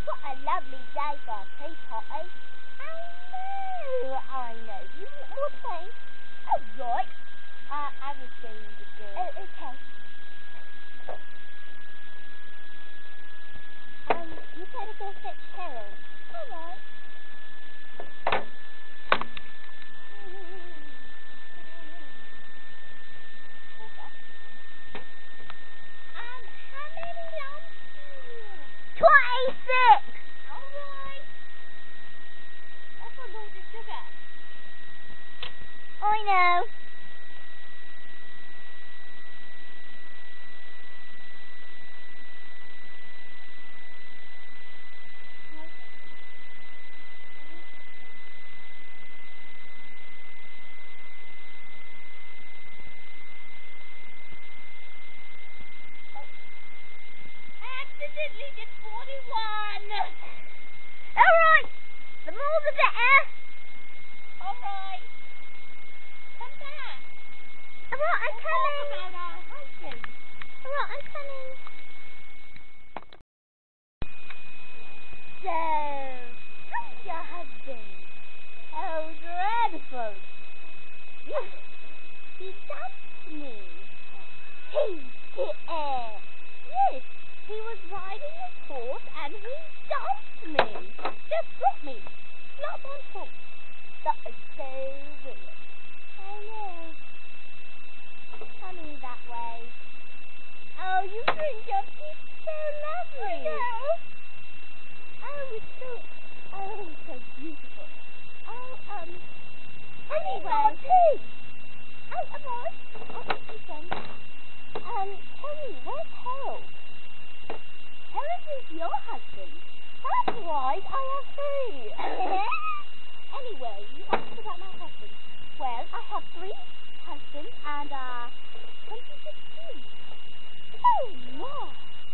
What a lovely day for a tea party. I know. You want more tea? Oh, right. Everything is good. Oh, okay. You better go fetch Harold. All right. How many lumps do you want? 26! Alright. That's a lot of sugar. I know. Accidentally did 41. Alright. The more the better. Alright. Come back. Alright, I'm coming. About our husband. Alright, I'm coming. So, how's your husband? Oh, dreadful. Yes, he dumped me. He did. Yes, he was riding his horse and he dumped me. Just dropped me. Not on top. That is so weird. I know. Funny that way. Oh, you think your teeth so lovely. I know. Oh, it's so, so beautiful. Oh, anyway. Oh, am I? Tell me, where's Harold? Harold is your husband. That's right, I have three. Anyway, you asked about my husband. Well, I have 3 husbands and 2016. Oh, no.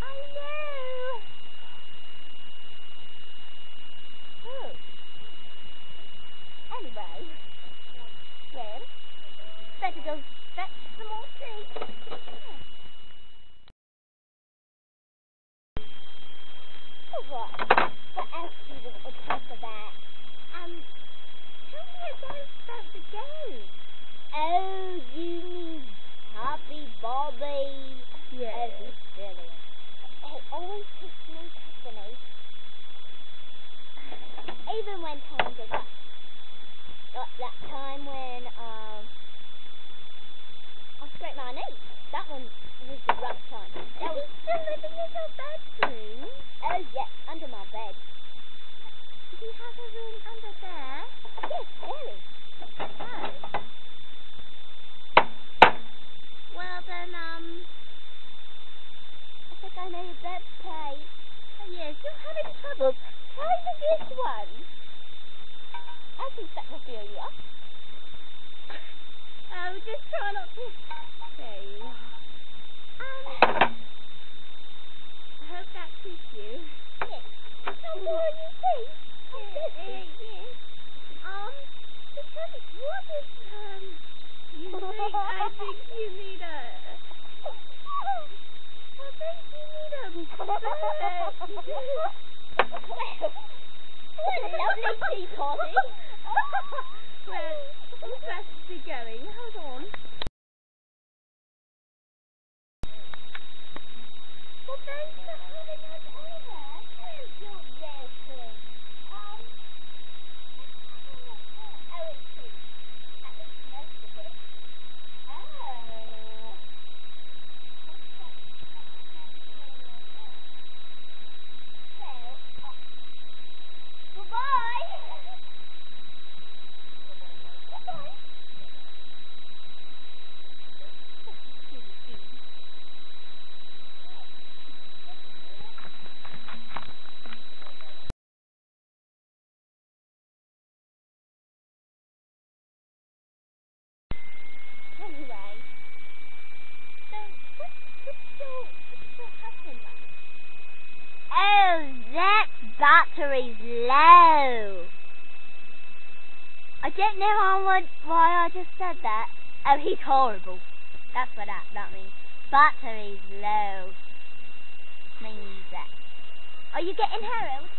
I know. Oh. Anyway. Well, better go fetch some more tea. What else do you want to talk about? Tell me about the game. Oh, you mean Happy Bobby? Yeah. Oh, he's brilliant. He always keeps me company. Even when times are rough. Like that time when, I scraped my knee. That one was the rough time. That was still living in your bedroom? Oh, yes, under my bed. Do you have a room under there? Yes, really. Oh. Well then, I think I know your bed, Kate. Oh, yes, you're having trouble. Try this one. I think that will feel you up. Oh, just try not to. There you are. I hope that suits you. Yes. How do you think? Yes. Because what is, you think, I think you need a... I think you need a bed. What a lovely tea party. Well, I'm supposed to be going. Hold on. Well, thanks for having us over. You're welcome. Oh, it's true. At least most of it. Oh. Well, goodbye. Goodbye. Anyway, so what's your husband like? Oh, that battery's low. I don't know why I just said that. Oh, he's horrible. That's what that means. Battery's low means that. Are you getting Harold?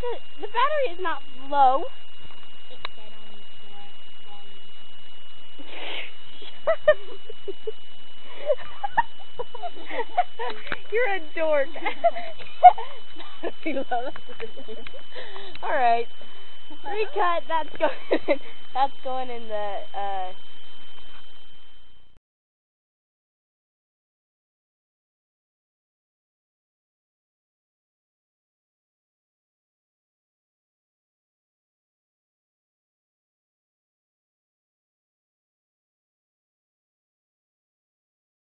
The battery is not low. It said on the You're a dork. Battery low. All right. Recut. That's going in the